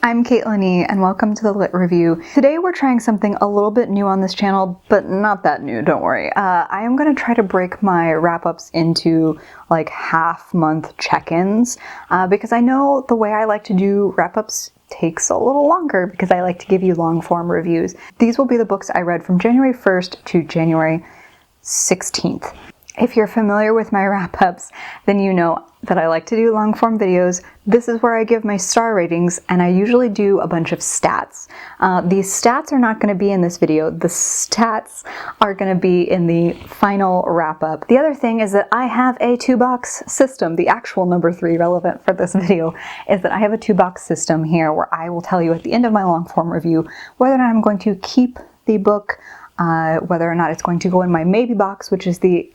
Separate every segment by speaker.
Speaker 1: I'm Caitlin and welcome to the Lit Review. Today we're trying something a little bit new on this channel, but not that new, don't worry. I am going to try to break my wrap-ups into like half-month check-ins because I know the way I like to do wrap-ups takes a little longer because I like to give you long-form reviews. These will be the books I read from January 1st to January 16th. If you're familiar with my wrap-ups, then you know that I like to do long-form videos. This is where I give my star ratings, and I usually do a bunch of stats. These stats are not going to be in this video. The stats are going to be in the final wrap-up. The other thing is that I have a two-box system. The actual number 3 relevant for this video is that I have a two-box system here where I will tell you at the end of my long-form review whether or not I'm going to keep the book, whether or not it's going to go in my maybe box, which is the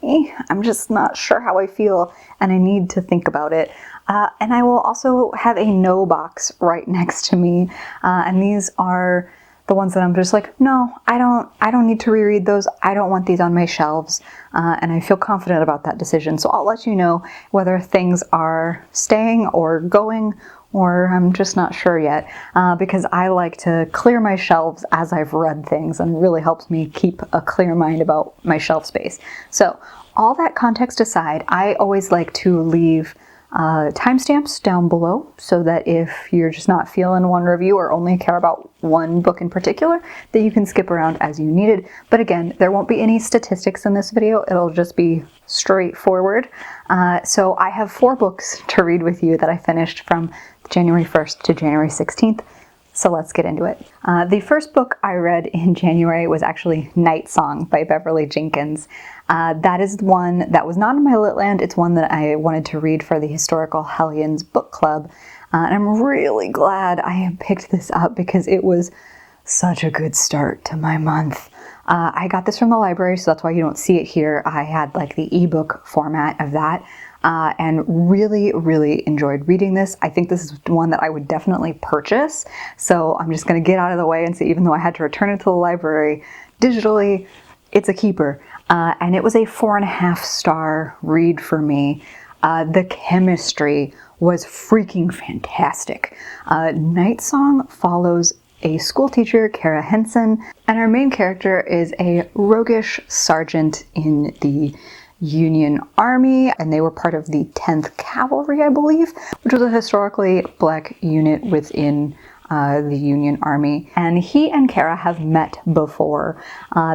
Speaker 1: I'm just not sure how I feel and I need to think about it. And I will also have a no box right next to me. And these are the ones that I'm just like, no, I don't need to reread those. I don't want these on my shelves. And I feel confident about that decision. So I'll let you know whether things are staying or going, or I'm just not sure yet, because I like to clear my shelves as I've read things, and it really helps me keep a clear mind about my shelf space. So all that context aside, I always like to leave timestamps down below so that if you're just not feeling one review or only care about one book in particular, that you can skip around as you needed. But again, there won't be any statistics in this video. It'll just be straightforward. So I have 4 books to read with you that I finished from January 1st to January 16th. So let's get into it. The first book I read in January was actually Night Song by Beverly Jenkins. That is one that was not in my Litland. It's one that I wanted to read for the Historical Hellions book club. And I'm really glad I picked this up because it was such a good start to my month. I got this from the library, so that's why you don't see it here. I had like the ebook format of that. And really, really enjoyed reading this. I think this is one that I would definitely purchase. So I'm just going to get out of the way and say, even though I had to return it to the library digitally, it's a keeper. And it was a 4.5 star read for me. The chemistry was freaking fantastic. Night Song follows a school teacher, Kara Henson, and our main character is a roguish sergeant in the Union Army, and they were part of the 10th Cavalry, I believe, which was a historically black unit within the Union Army. And he and Kara have met before.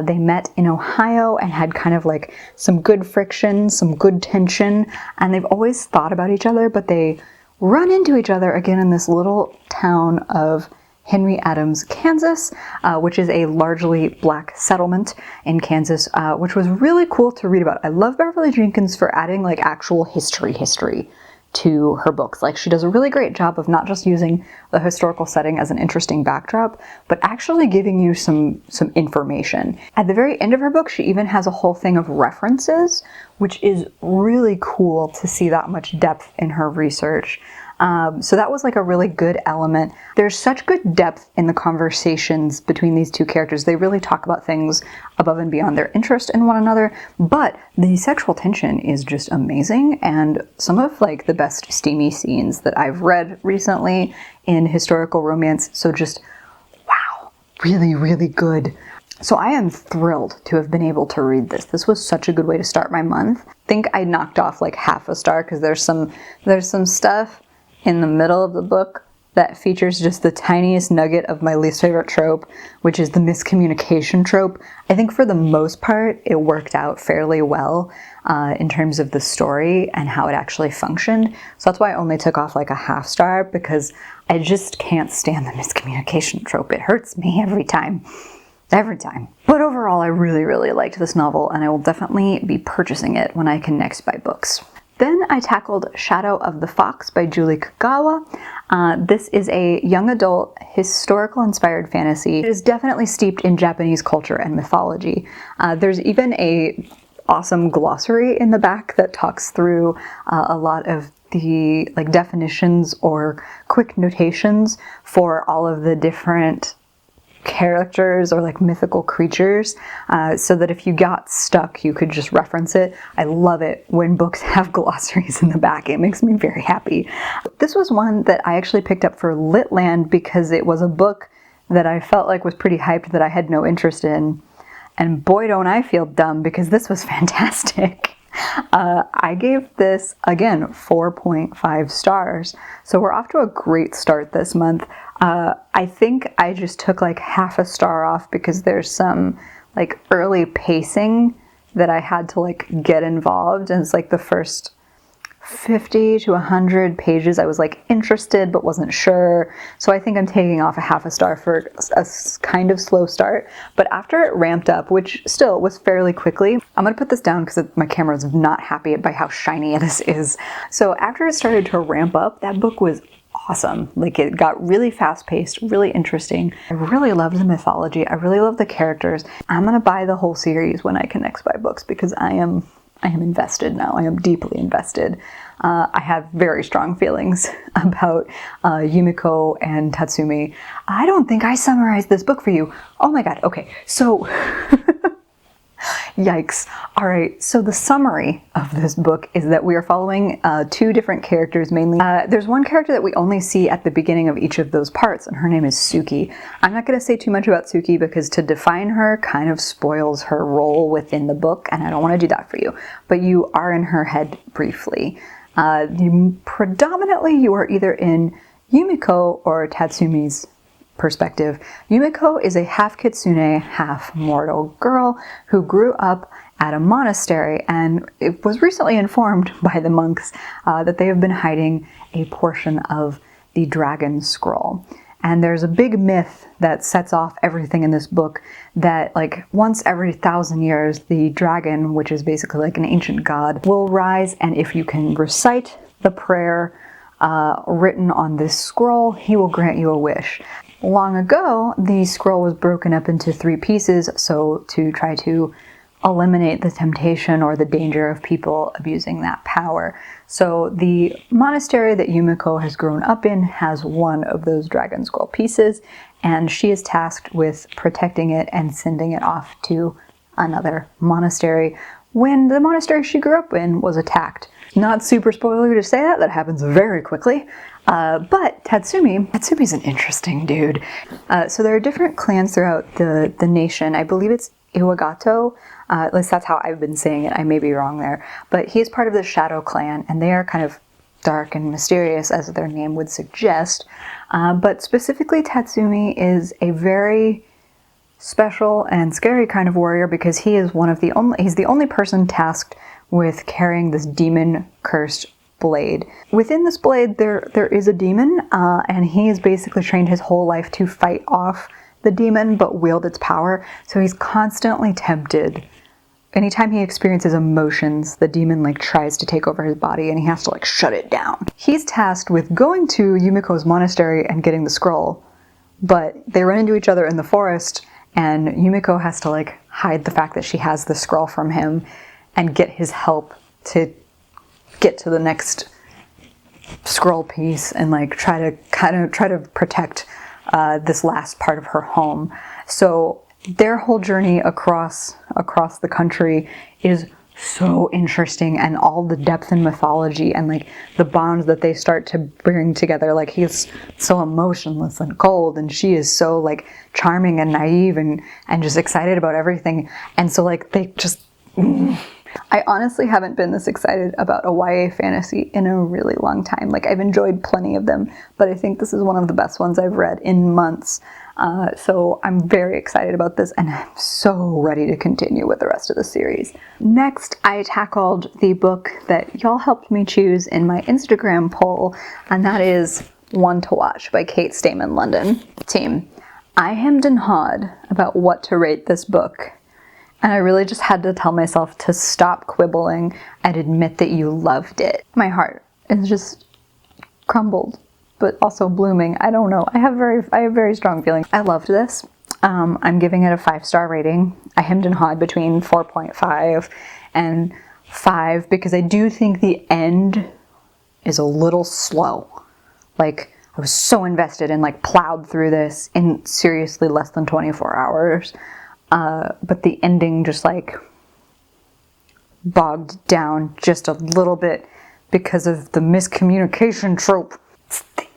Speaker 1: They met in Ohio and had kind of like some good friction, some good tension, and they've always thought about each other, but they run into each other again in this little town of Henry Adams, Kansas, which is a largely black settlement in Kansas, which was really cool to read about. I love Beverly Jenkins for adding like actual history to her books. Like, she does a really great job of not just using the historical setting as an interesting backdrop, but actually giving you some information. At the very end of her book, she even has a whole thing of references, which is really cool to see that much depth in her research. So that was like a really good element. There's such good depth in the conversations between these two characters. They really talk about things above and beyond their interest in one another, but the sexual tension is just amazing, and some of like the best steamy scenes that I've read recently in historical romance. So just, wow, really, really good. So I am thrilled to have been able to read this. This was such a good way to start my month. I think I knocked off like half a star because there's some stuff in the middle of the book that features just the tiniest nugget of my least favorite trope, which is the miscommunication trope. I think for the most part, it worked out fairly well in terms of the story and how it actually functioned. So that's why I only took off like a half star, because I just can't stand the miscommunication trope. It hurts me every time. Every time. But overall, I really, really liked this novel, and I will definitely be purchasing it when I can next buy books. Then I tackled Shadow of the Fox by Julie Kagawa. This is a young adult historical inspired fantasy. It is definitely steeped in Japanese culture and mythology. There's even a awesome glossary in the back that talks through a lot of the like definitions or quick notations for all of the different characters or like mythical creatures, so that if you got stuck, you could just reference it. I love it when books have glossaries in the back. It makes me very happy. This was one that I actually picked up for Litland because it was a book that I felt like was pretty hyped that I had no interest in. And boy, don't I feel dumb because this was fantastic. I gave this, again, 4.5 stars. So we're off to a great start this month. I think I just took like half a star off because there's some like early pacing that I had to like get involved. And it's like the first 50 to 100 pages I was like interested but wasn't sure. So I think I'm taking off a half a star for a kind of slow start. But after it ramped up, which still was fairly quickly, I'm gonna put this down because my camera is not happy by how shiny this is. So after it started to ramp up, that book was awesome. Like it got really fast paced, really interesting. I really loved the mythology. I really love the characters. I'm gonna buy the whole series when I can next buy books because I am invested now. I am deeply invested. I have very strong feelings about Yumiko and Tatsumi. I don't think I summarized this book for you. Oh my god, okay, so yikes. All right, so the summary of this book is that we are following two different characters mainly. There's one character that we only see at the beginning of each of those parts, and her name is Suki. I'm not going to say too much about Suki because to define her kind of spoils her role within the book, and I don't want to do that for you. But you are in her head briefly. Predominantly, you are either in Yumiko or Tatsumi's perspective. Yumiko is a half kitsune, half mortal girl who grew up at a monastery, and it was recently informed by the monks that they have been hiding a portion of the dragon scroll. And there's a big myth that sets off everything in this book that like once every 1,000 years, the dragon, which is basically like an ancient god, will rise, and if you can recite the prayer written on this scroll, he will grant you a wish. Long ago, the scroll was broken up into 3 pieces, so to try to eliminate the temptation or the danger of people abusing that power. So the monastery that Yumiko has grown up in has one of those dragon scroll pieces, and she is tasked with protecting it and sending it off to another monastery when the monastery she grew up in was attacked. Not super spoiler to say that happens very quickly. But Tatsumi's an interesting dude. So there are different clans throughout the nation. I believe it's Iwagato. At least that's how I've been saying it. I may be wrong there. But he's part of the Shadow Clan, and they are kind of dark and mysterious, as their name would suggest. But specifically, Tatsumi is a very special and scary kind of warrior because he is he's the only person tasked with carrying this demon-cursed blade. Within this blade, there is a demon, and he has basically trained his whole life to fight off the demon, but wield its power. So he's constantly tempted. Anytime he experiences emotions, the demon like tries to take over his body, and he has to like shut it down. He's tasked with going to Yumiko's monastery and getting the scroll, but they run into each other in the forest, and Yumiko has to like hide the fact that she has the scroll from him and get his help to get to the next scroll piece and like try to protect this last part of her home. So their whole journey across the country is so interesting, and all the depth in mythology and like the bonds that they start to bring together. Like he's so emotionless and cold, and she is so like charming and naive and just excited about everything. And so like they just I honestly haven't been this excited about a YA fantasy in a really long time. Like I've enjoyed plenty of them, but I think this is one of the best ones I've read in months. So I'm very excited about this, and I'm so ready to continue with the rest of the series. Next, I tackled the book that y'all helped me choose in my Instagram poll, and that is One to Watch by Kate Stayman-London. Team, I hemmed and hawed about what to rate this book, and I really just had to tell myself to stop quibbling and admit that you loved it. My heart is just crumbled, but also blooming. I don't know. I have very strong feelings. I loved this. I'm giving it a 5-star rating. I hemmed and hawed between 4.5 and 5 because I do think the end is a little slow. Like, I was so invested and like plowed through this in seriously less than 24 hours. But the ending just like bogged down just a little bit because of the miscommunication trope. It's the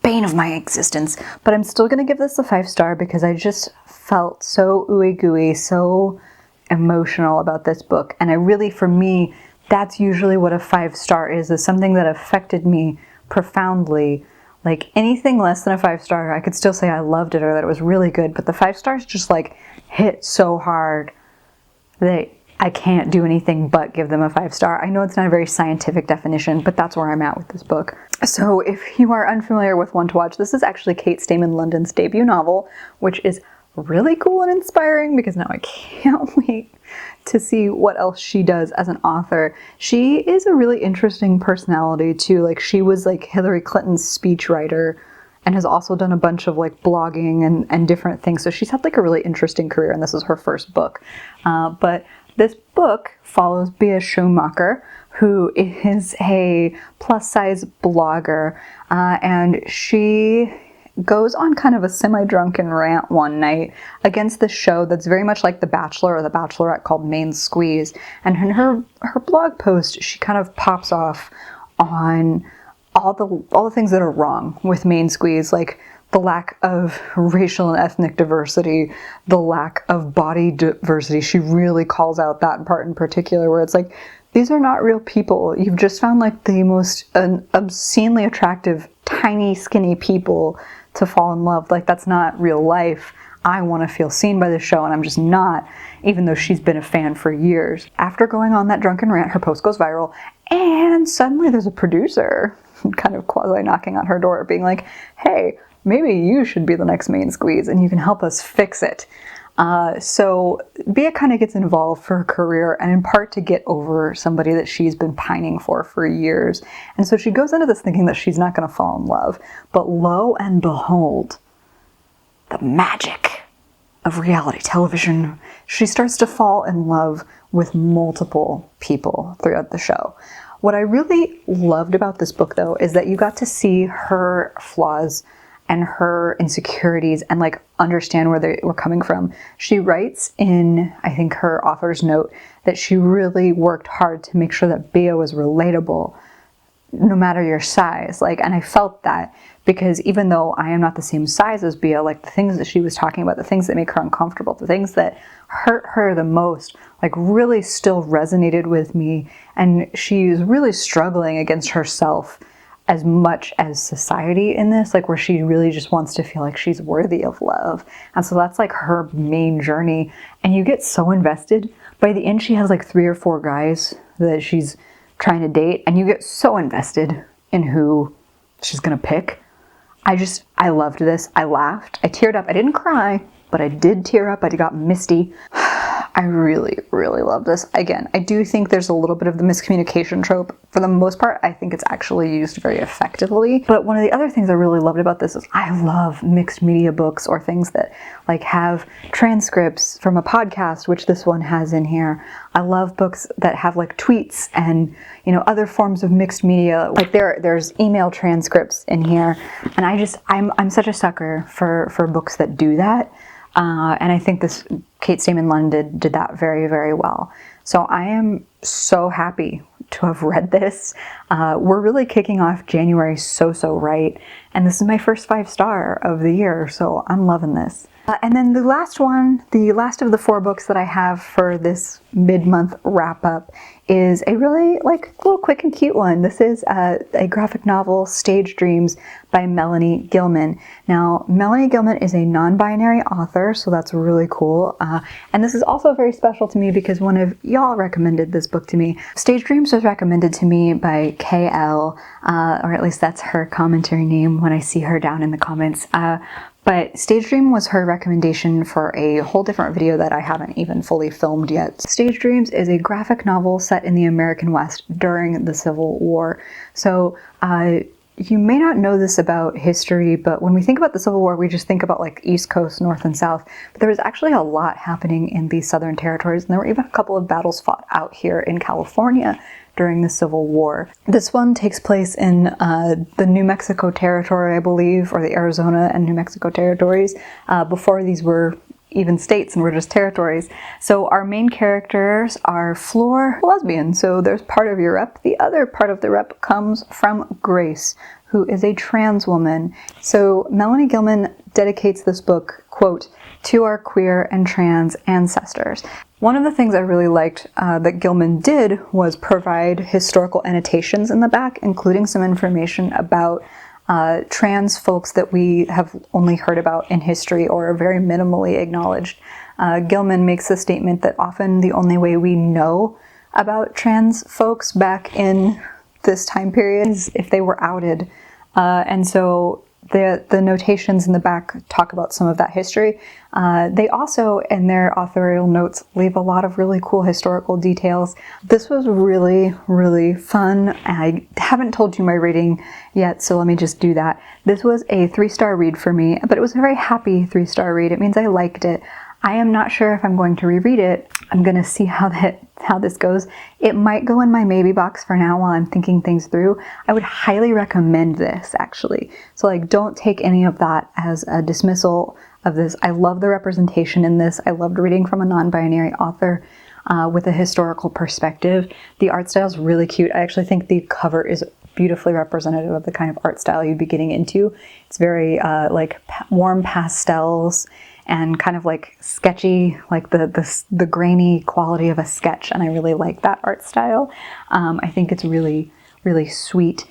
Speaker 1: bane of my existence. But I'm still going to give this a 5-star because I just felt so ooey gooey, so emotional about this book. And I really, for me, that's usually what a 5-star is something that affected me profoundly. Like anything less than a 5-star, I could still say I loved it or that it was really good, but the 5 stars just like hit so hard that I can't do anything but give them a 5-star. I know it's not a very scientific definition, but that's where I'm at with this book. So if you are unfamiliar with One to Watch, this is actually Kate Stayman-London's debut novel, which is really cool and inspiring because now I can't wait to see what else she does as an author. She is a really interesting personality too. Like she was like Hillary Clinton's speechwriter and has also done a bunch of like blogging and different things. So she's had like a really interesting career, and this is her first book. But this book follows Bea Schumacher, who is a plus-size blogger, and she goes on kind of a semi-drunken rant one night against this show that's very much like The Bachelor or The Bachelorette called Main Squeeze. And in her blog post, she kind of pops off on all the things that are wrong with Main Squeeze, like the lack of racial and ethnic diversity, the lack of body diversity. She really calls out that part in particular, where it's like, these are not real people. You've just found like the most obscenely attractive, tiny, skinny people to fall in love. Like, that's not real life. I want to feel seen by this show, and I'm just not, even though she's been a fan for years. After going on that drunken rant, her post goes viral, and suddenly there's a producer kind of quasi knocking on her door being like, hey, maybe you should be the next Main Squeeze and you can help us fix it. So Bea kind of gets involved for her career, and in part to get over somebody that she's been pining for years. And so she goes into this thinking that she's not going to fall in love. But lo and behold, the magic of reality television, she starts to fall in love with multiple people throughout the show. What I really loved about this book, though, is that you got to see her flaws and her insecurities and like understand where they were coming from. She writes in, I think, her author's note that she really worked hard to make sure that Bea was relatable no matter your size. Like, and I felt that because even though I am not the same size as Bea, like the things that she was talking about, the things that make her uncomfortable, the things that hurt her the most, like really still resonated with me. And she's really struggling against herself as much as society in this, like where she really just wants to feel like she's worthy of love. And so that's like her main journey. And you get so invested. By the end, she has like 3 or 4 guys that she's trying to date, and you get so invested in who she's gonna pick. I loved this. I laughed. I teared up. I didn't cry, but I did tear up. I got misty. I really, really love this. Again, I do think there's a little bit of the miscommunication trope. For the most part, I think it's actually used very effectively. But one of the other things I really loved about this is I love mixed media books or things that like have transcripts from a podcast, which this one has in here. I love books that have like tweets and, you know, other forms of mixed media. Like there's email transcripts in here. And I'm such a sucker for books that do that. And I think this Kate Stayman-London did that very, very well. So I am so happy to have read this. We're really kicking off January so right. And this is my first 5-star of the year, so I'm loving this. And then the last one, the last of the 4 books that I have for this mid-month wrap-up is a really like little quick and cute one. This is a graphic novel, Stage Dreams, by Melanie Gillman. Now, Melanie Gillman is a non-binary author, so that's really cool. And this is also very special to me because one of y'all recommended this book to me. Stage Dreams was recommended to me by KL, or at least that's her commentary name when I see her down in the comments. But Stage Dream was her recommendation for a whole different video that I haven't even fully filmed yet. Stage Dreams is a graphic novel set in the American West during the Civil War. So you may not know this about history, but when we think about the Civil War, we just think about like East Coast, North and South. But there was actually a lot happening in the Southern territories, and there were even a couple of battles fought out here in California during the Civil War. This one takes place in the New Mexico Territory, I believe, or the Arizona and New Mexico territories, before these were even states and were just territories. So our main characters are Fleur, lesbian, so there's part of your rep. The other part of the rep comes from Grace, who is a trans woman. So Melanie Gillman dedicates this book, quote, to our queer and trans ancestors. One of the things I really liked that Gillman did was provide historical annotations in the back, including some information about trans folks that we have only heard about in history or are very minimally acknowledged. Gillman makes the statement that often the only way we know about trans folks back in this time period is if they were outed. And so the notations in the back talk about some of that history. They also, in their authorial notes, leave a lot of really cool historical details. This was really, really fun. I haven't told you my rating yet, so let me just do that. This was a 3-star read for me, but it was a very happy 3-star read. It means I liked it. I am not sure if I'm going to reread it. I'm going to see how this goes. It might go in my maybe box for now while I'm thinking things through. I would highly recommend this, actually. So like, don't take any of that as a dismissal of this. I love the representation in this. I loved reading from a non-binary author with a historical perspective. The art style is really cute. I actually think the cover is beautifully representative of the kind of art style you'd be getting into. It's very like warm pastels and kind of like sketchy, like the grainy quality of a sketch, and I really like that art style. I think it's really, really sweet.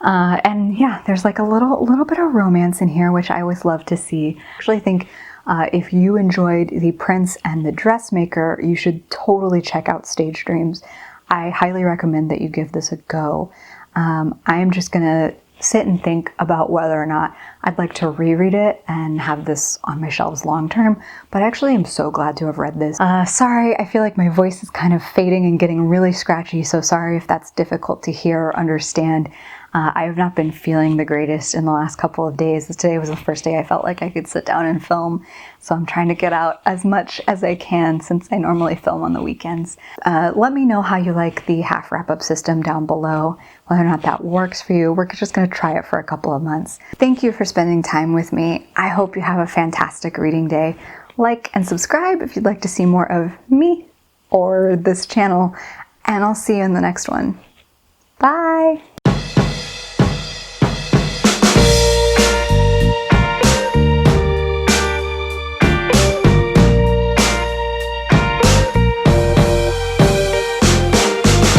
Speaker 1: And yeah, there's like a little bit of romance in here, which I always love to see. I actually think if you enjoyed The Prince and the Dressmaker, you should totally check out Stage Dreams. I highly recommend that you give this a go. I am just gonna sit and think about whether or not I'd like to reread it and have this on my shelves long term, but actually I'm so glad to have read this. Sorry, I feel like my voice is kind of fading and getting really scratchy, so sorry if that's difficult to hear or understand. I have not been feeling the greatest in the last couple of days. Today was the first day I felt like I could sit down and film, so I'm trying to get out as much as I can since I normally film on the weekends. Let me know how you like the half wrap-up system down below, whether or not that works for you. We're just going to try it for a couple of months. Thank you for spending time with me. I hope you have a fantastic reading day. Like and subscribe if you'd like to see more of me or this channel, and I'll see you in the next one. Bye!